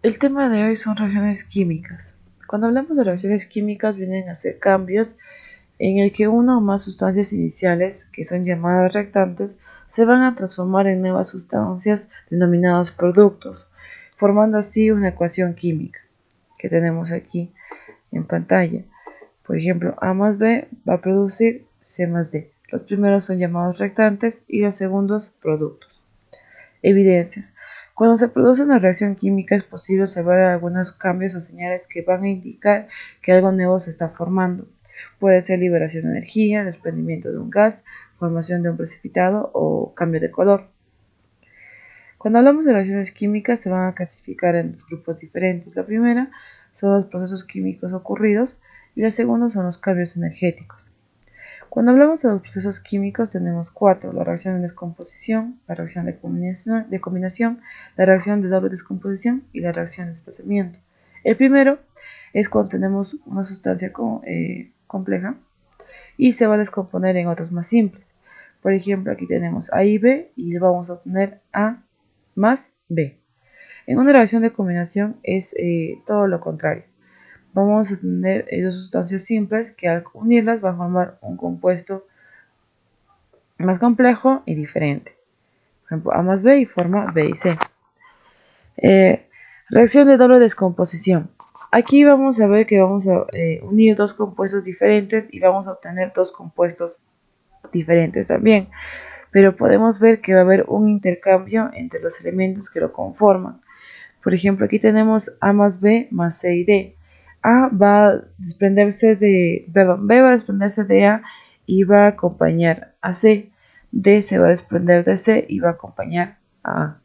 El tema de hoy son reacciones químicas. Cuando hablamos de reacciones químicas vienen a ser cambios en el que una o más sustancias iniciales, que son llamadas reactantes, se van a transformar en nuevas sustancias denominadas productos, formando así una ecuación química que tenemos aquí en pantalla. Por ejemplo, A más B va a producir C más D. Los primeros son llamados reactantes y los segundos productos. Evidencias. Cuando se produce una reacción química es posible observar algunos cambios o señales que van a indicar que algo nuevo se está formando. Puede ser liberación de energía, desprendimiento de un gas, formación de un precipitado o cambio de color. Cuando hablamos de reacciones químicas se van a clasificar en dos grupos diferentes. La primera son los procesos químicos ocurridos y la segunda son los cambios energéticos. Cuando hablamos de los procesos químicos tenemos cuatro: la reacción de descomposición, la reacción de combinación, la reacción de doble descomposición y la reacción de desplazamiento. El primero es cuando tenemos una sustancia compleja y se va a descomponer en otras más simples. Por ejemplo, aquí tenemos A y B y vamos a obtener A más B. En una reacción de combinación es todo lo contrario. Vamos a tener dos sustancias simples que al unirlas va a formar un compuesto más complejo y diferente. Por ejemplo, A más B y forma B y C. Reacción de doble descomposición. Aquí vamos a ver que vamos a unir dos compuestos diferentes y vamos a obtener dos compuestos diferentes también. Pero podemos ver que va a haber un intercambio entre los elementos que lo conforman. Por ejemplo, aquí tenemos A más B más C y D. B va a desprenderse de A y va a acompañar a C. D se va a desprender de C y va a acompañar a A.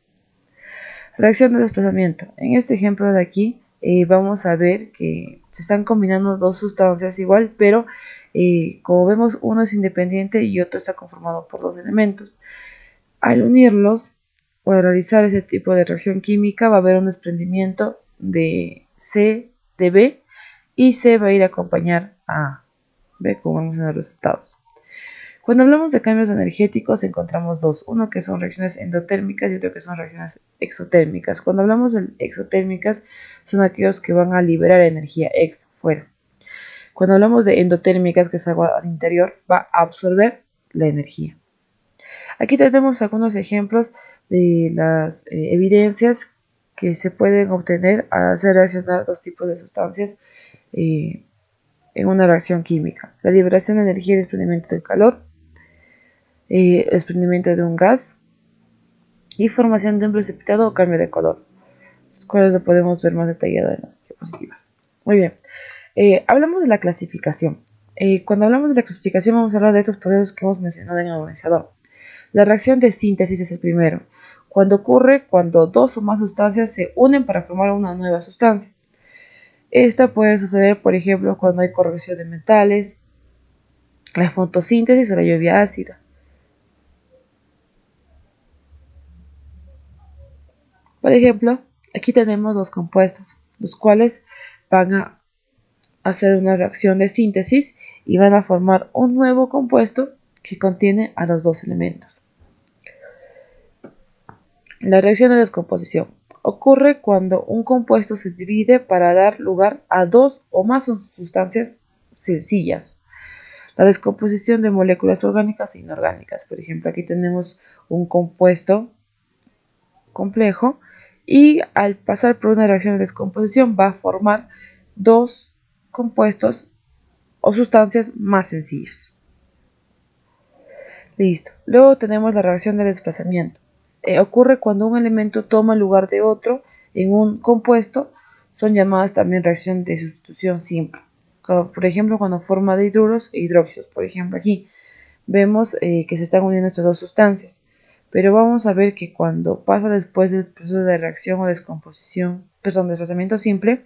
Reacción de desplazamiento. En este ejemplo de aquí vamos a ver que se están combinando dos sustancias igual, pero como vemos, uno es independiente y otro está conformado por dos elementos. Al unirlos o al realizar ese tipo de reacción química va a haber un desprendimiento de C de B y C va a ir a acompañar a B, como vemos en los resultados. Cuando hablamos de cambios energéticos encontramos dos: uno que son reacciones endotérmicas y otro que son reacciones exotérmicas. Cuando hablamos de exotérmicas son aquellos que van a liberar energía fuera. Cuando hablamos de endotérmicas, que es algo al interior, va a absorber la energía. Aquí tenemos algunos ejemplos de las evidencias que se pueden obtener al hacer reaccionar dos tipos de sustancias en una reacción química: la liberación de energía y el desprendimiento del calor, el desprendimiento de un gas y formación de un precipitado o cambio de color, los cuales lo podemos ver más detallado en las diapositivas. Muy bien, hablamos de la clasificación. Cuando hablamos de la clasificación vamos a hablar de estos procesos que hemos mencionado en el organizador. La reacción de síntesis es el primero, cuando ocurre cuando dos o más sustancias se unen para formar una nueva sustancia. Esta puede suceder, por ejemplo, cuando hay corrosión de metales, la fotosíntesis o la lluvia ácida. Por ejemplo, aquí tenemos dos compuestos, los cuales van a hacer una reacción de síntesis y van a formar un nuevo compuesto que contiene a los dos elementos. La reacción de descomposición ocurre cuando un compuesto se divide para dar lugar a dos o más sustancias sencillas. La descomposición de moléculas orgánicas e inorgánicas. Por ejemplo, aquí tenemos un compuesto complejo y al pasar por una reacción de descomposición va a formar dos compuestos o sustancias más sencillas. Listo. Luego tenemos la reacción de desplazamiento. Ocurre cuando un elemento toma el lugar de otro en un compuesto. Son llamadas también reacción de sustitución simple. Como por ejemplo cuando forma de hidruros e hidróxidos. Por ejemplo aquí vemos que se están uniendo estas dos sustancias. Pero vamos a ver que cuando pasa después del proceso de reacción o desplazamiento simple,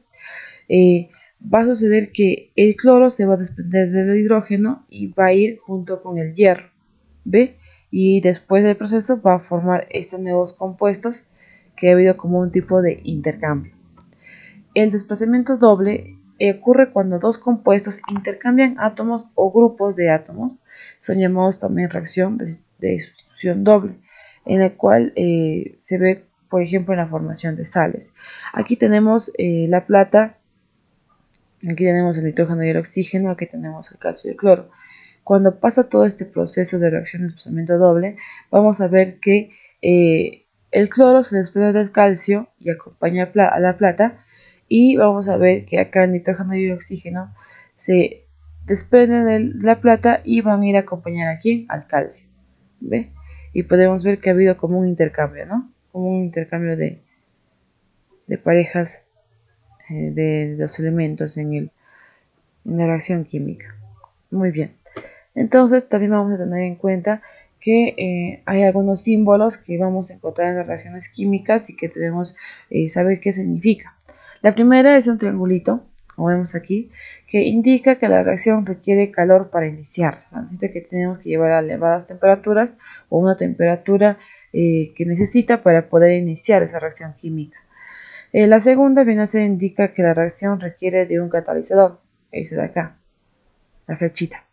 va a suceder que el cloro se va a desprender del hidrógeno y va a ir junto con el hierro. ¿Ve? Y después del proceso va a formar estos nuevos compuestos que ha habido como un tipo de intercambio. El desplazamiento doble ocurre cuando dos compuestos intercambian átomos o grupos de átomos. Son llamados también reacción de sustitución doble, en la cual se ve por ejemplo, en la formación de sales. Aquí tenemos la plata, aquí tenemos el nitrógeno y el oxígeno, aquí tenemos el calcio y el cloro. Cuando pasa todo este proceso de reacción de desplazamiento doble, vamos a ver que el cloro se desprende del calcio y acompaña a la plata, y vamos a ver que acá el nitrógeno y el oxígeno se desprenden de la plata y van a ir a acompañar aquí al calcio. ¿Ve? Y podemos ver que ha habido como un intercambio, ¿no? Como un intercambio de parejas de los elementos en la reacción química. Muy bien. Entonces también vamos a tener en cuenta que hay algunos símbolos que vamos a encontrar en las reacciones químicas y que debemos saber qué significa. La primera es un triangulito, como vemos aquí, que indica que la reacción requiere calor para iniciarse. Significa que tenemos que llevar a elevadas temperaturas o una temperatura que necesita para poder iniciar esa reacción química. La segunda viene a ser indica que la reacción requiere de un catalizador, ese de acá, la flechita.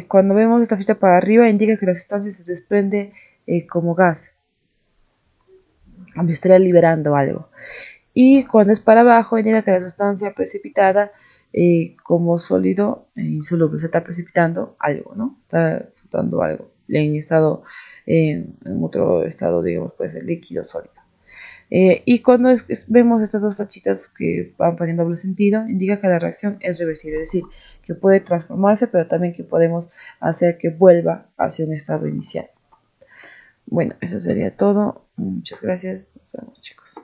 Cuando vemos esta flechita para arriba indica que la sustancia se desprende como gas, aunque estaría liberando algo. Y cuando es para abajo indica que la sustancia precipitada como sólido insoluble, se está precipitando algo, ¿no? Está soltando algo en otro estado, digamos, puede ser líquido sólido. Y cuando vemos estas dos flechitas que van poniendo doble sentido, indica que la reacción es reversible, es decir, que puede transformarse, pero también que podemos hacer que vuelva hacia un estado inicial. Bueno, eso sería todo. Muchas gracias. Nos vemos, chicos.